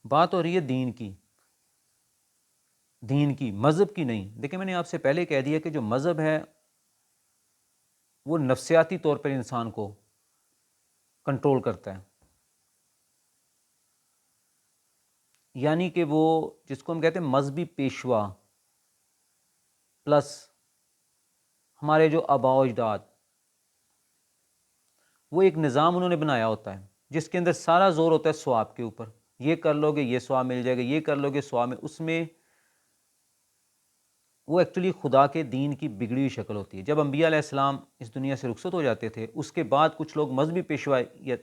بات ہو رہی ہے دین کی، مذہب کی نہیں۔ دیکھیں میں نے آپ سے پہلے کہہ دیا کہ جو مذہب ہے وہ نفسیاتی طور پر انسان کو کنٹرول کرتا ہے، یعنی کہ وہ جس کو ہم کہتے ہیں مذہبی پیشوا پلس ہمارے جو آباء و اجداد، وہ ایک نظام انہوں نے بنایا ہوتا ہے جس کے اندر سارا زور ہوتا ہے ثواب کے اوپر۔ یہ کر لو گے یہ ثواب مل جائے گا، یہ کر لو گے ثواب میں، اس میں وہ ایکچولی خدا کے دین کی بگڑی ہوئی شکل ہوتی ہے۔ جب انبیاء علیہ السلام اس دنیا سے رخصت ہو جاتے تھے، اس کے بعد کچھ لوگ مذہبی پیشوائیت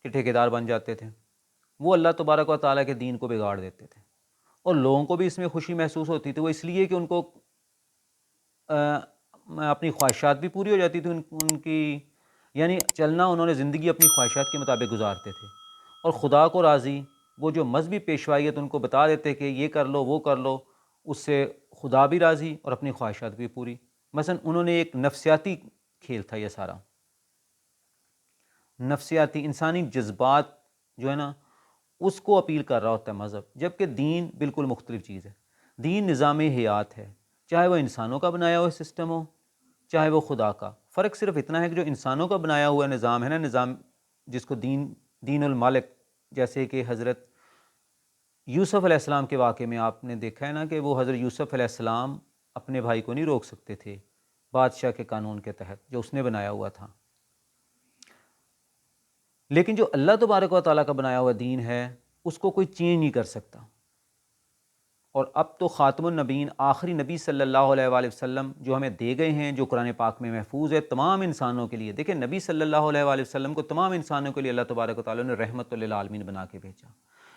کے ٹھیکیدار بن جاتے تھے، وہ اللہ تبارک و تعالیٰ کے دین کو بگاڑ دیتے تھے، اور لوگوں کو بھی اس میں خوشی محسوس ہوتی تھی۔ وہ اس لیے کہ ان کو اپنی خواہشات بھی پوری ہو جاتی تھی ان کی، یعنی چلنا انہوں نے زندگی اپنی خواہشات کے مطابق گزارتے تھے، اور خدا کو راضی وہ جو مذہبی پیشوائیت ان کو بتا دیتے کہ یہ کر لو وہ کر لو، اس سے خدا بھی راضی اور اپنی خواہشات بھی پوری۔ مثلا انہوں نے ایک نفسیاتی کھیل تھا، یہ سارا نفسیاتی انسانی جذبات جو ہے نا اس کو اپیل کر رہا ہوتا ہے مذہب، جبکہ دین بالکل مختلف چیز ہے۔ دین نظام حیات ہے، چاہے وہ انسانوں کا بنایا ہوا سسٹم ہو چاہے وہ خدا کا۔ فرق صرف اتنا ہے کہ جو انسانوں کا بنایا ہوا نظام ہے نا، نظام جس کو دین الملک، جیسے کہ حضرت یوسف علیہ السلام کے واقعے میں آپ نے دیکھا ہے نا کہ وہ حضرت یوسف علیہ السلام اپنے بھائی کو نہیں روک سکتے تھے بادشاہ کے قانون کے تحت جو اس نے بنایا ہوا تھا، لیکن جو اللہ تبارک و تعالیٰ کا بنایا ہوا دین ہے اس کو کوئی چینج نہیں کر سکتا۔ اور اب تو خاتم النبیین، آخری نبی صلی اللہ علیہ وآلہ وسلم جو ہمیں دے گئے ہیں، جو قرآن پاک میں محفوظ ہے تمام انسانوں کے لیے۔ دیکھیں نبی صلی اللہ علیہ وآلہ وسلم کو تمام انسانوں کے لیے اللہ تبارک و تعالیٰ نے رحمت للعالمین بنا کے بھیجا،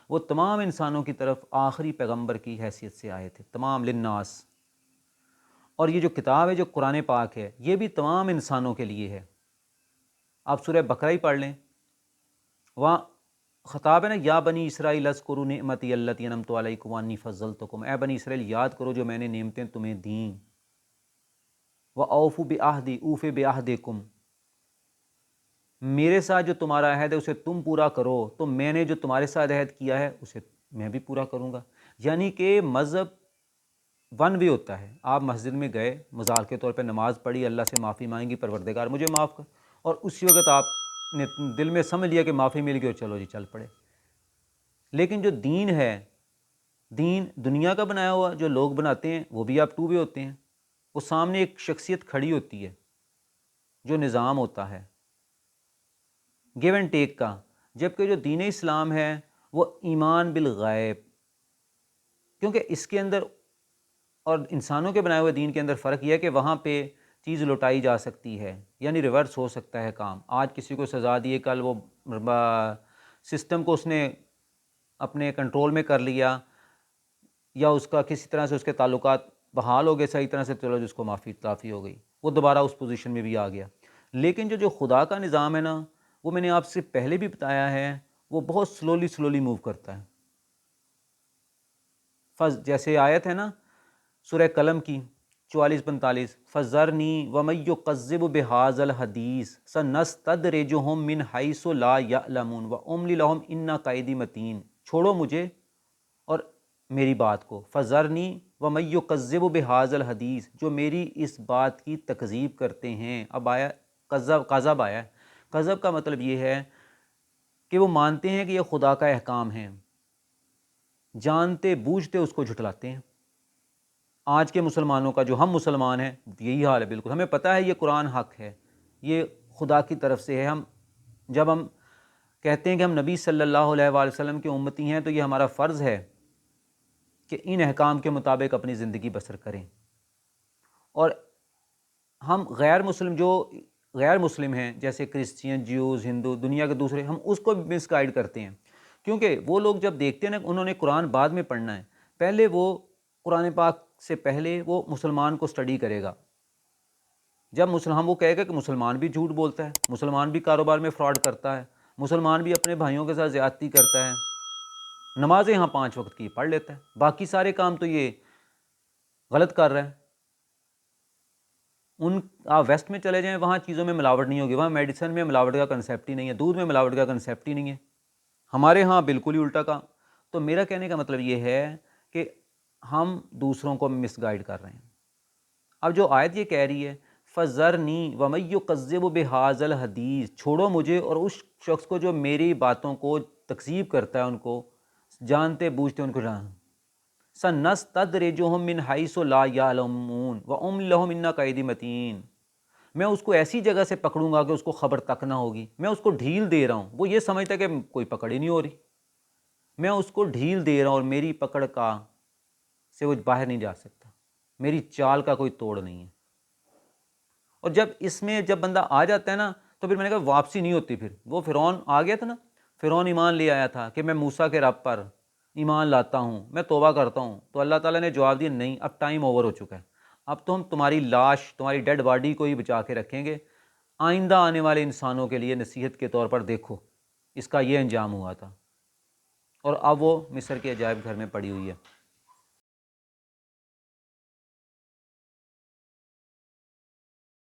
وہ تمام انسانوں کی طرف آخری پیغمبر کی حیثیت سے آئے تھے، تمام للناس۔ اور یہ جو کتاب ہے جو قرآن پاک ہے یہ بھی تمام انسانوں کے لیے ہے۔ آپ سورہ بقرہ ہی پڑھ لیں، وہاں خطاب ہے نا، یا بنی اسرائیل اذکروا نعمتی التی انعمت علیکم وانی فضلتکم، اے بنی اسرائیل یاد کرو جو میں نے نعمتیں تمہیں دیں، وَأَوْفُوا بِعَہْدِی اوف بِعَہْدِکم، میرے ساتھ جو تمہارا عہد ہے اسے تم پورا کرو، تو میں نے جو تمہارے ساتھ عہد کیا ہے اسے میں بھی پورا کروں گا۔ یعنی کہ مذہب ون وے ہوتا ہے، آپ مسجد میں گئے، مزاح کے طور پہ نماز پڑھی، اللہ سے معافی مانگی پروردگار مجھے معاف کر، اور اسی وقت آپ نے دل میں سمجھ لیا کہ معافی مل گئی اور چلو جی چل پڑے۔ لیکن جو دین ہے، دین دنیا کا بنایا ہوا جو لوگ بناتے ہیں وہ بھی آپ ٹو وے ہوتے ہیں، وہ سامنے ایک شخصیت کھڑی ہوتی ہے جو نظام ہوتا ہے گیو اینڈ ٹیک کا، جبکہ جو دین اسلام ہے وہ ایمان بالغیب، کیونکہ اس کے اندر اور انسانوں کے بنائے ہوئے دین کے اندر فرق یہ ہے کہ وہاں پہ چیز لوٹائی جا سکتی ہے، یعنی ریورس ہو سکتا ہے کام۔ آج کسی کو سزا دیے، کل وہ سسٹم کو اس نے اپنے کنٹرول میں کر لیا، یا اس کا کسی طرح سے اس کے تعلقات بحال ہو گئے صحیح طرح سے، چلو جس کو معافی تعافی ہو گئی، وہ دوبارہ اس پوزیشن میں بھی آ گیا۔ لیکن جو خدا کا نظام ہے نا، وہ میں نے آپ سے پہلے بھی بتایا ہے، وہ بہت سلولی موو کرتا ہے۔ جیسے آیت ہے نا سورہ قلم کی 44-45، فَذَرْنِی وَمَن یُکَذِّبُ بِہَٰذَا الْحَدِیثِ سَنَسْتَدْرِجُہُم مِّنْ حَیْثُ لَا یَعْلَمُونَ وَأُمْلِی لَہُمْ إِنَّ کَیدِی مَتِین، چھوڑو مجھے اور میری بات کو، فَذَرْنِی وَمَن یُکَذِّبُ بِہَٰذَا الْحَدِیثِ، جو میری اس بات کی تکذیب کرتے ہیں۔ اب آیا قذب، آیا قذب کا مطلب یہ ہے کہ وہ مانتے ہیں کہ یہ خدا کا احکام ہے، جانتے بوجھتے اس کو جھٹلاتے ہیں۔ آج کے مسلمانوں کا، جو ہم مسلمان ہیں، یہی حال ہے بالکل۔ ہمیں پتہ ہے یہ قرآن حق ہے، یہ خدا کی طرف سے ہے۔ جب ہم کہتے ہیں کہ ہم نبی صلی اللہ علیہ وآلہ وسلم کے امتی ہیں، تو یہ ہمارا فرض ہے کہ ان احکام کے مطابق اپنی زندگی بسر کریں، اور ہم غیر مسلم ہیں جیسے کرسچین، جیوز، ہندو، دنیا کے دوسرے، ہم اس کو بھی مس گائیڈ کرتے ہیں، کیونکہ وہ لوگ جب دیکھتے ہیں نا انہوں نے قرآن بعد میں پڑھنا ہے، پہلے وہ قرآن پاک سے پہلے وہ مسلمان کو سٹڈی کرے گا۔ جب ہم وہ کہے گا کہ مسلمان بھی جھوٹ بولتا ہے، مسلمان بھی کاروبار میں فراڈ کرتا ہے، مسلمان بھی اپنے بھائیوں کے ساتھ زیادتی کرتا ہے، نمازیں ہاں 5 وقت کی پڑھ لیتا ہے، باقی سارے کام تو یہ غلط کر رہا ہے۔ آپ ویسٹ میں چلے جائیں، وہاں چیزوں میں ملاوٹ نہیں ہوگی، وہاں میڈیسن میں ملاوٹ کا کنسیپٹ ہی نہیں ہے، دودھ میں ملاوٹ کا کنسیپٹ ہی نہیں ہے، ہمارے ہاں بالکل ہی الٹا کام. تو میرا کہنے کا مطلب یہ ہے کہ ہم دوسروں کو مس گائیڈ کر رہے ہیں. اب جو آیت یہ کہہ رہی ہے فَذَرْنِي وَمَن يُكَذِّبُ بِهَٰذَا الْحَدِيثِ، چھوڑو مجھے اور اس شخص کو جو میری باتوں کو تکذیب کرتا ہے، ان کو جانتے بوجھتے ان کو سَنَسْتَدْرِجُهُم مِّنْ حَيْثُ لَا يَعْلَمُونَ وَأُمْلِي لَهُمْ إِنَّ كَيْدِي مَتِينٌ. میں اس کو ایسی جگہ سے پکڑوں گا کہ اس کو خبر تک نہ ہوگی. میں اس کو ڈھیل دے رہا ہوں، وہ یہ سمجھتا ہے کہ کوئی پکڑ ہی نہیں ہو رہی. میں اس کو ڈھیل دے رہا ہوں اور میری پکڑ کا سے وہ باہر نہیں جا سکتا. میری چال کا کوئی توڑ نہیں ہے. اور جب اس میں جب بندہ آ جاتا ہے نا تو پھر میں نے کہا واپسی نہیں ہوتی. پھر وہ فرعون آ گیا تھا نا، فرعون ایمان لے آیا تھا کہ میں موسیٰ کے رب پر ایمان لاتا ہوں، میں توبہ کرتا ہوں. تو اللہ تعالیٰ نے جواب دیا نہیں، اب ٹائم اوور ہو چکا ہے. اب تو ہم تمہاری لاش، تمہاری ڈیڈ باڈی کو ہی بچا کے رکھیں گے، آئندہ آنے والے انسانوں کے لیے نصیحت کے طور پر دیکھو اس کا یہ انجام ہوا تھا. اور اب وہ مصر کے عجائب گھر میں پڑی ہوئی ہے.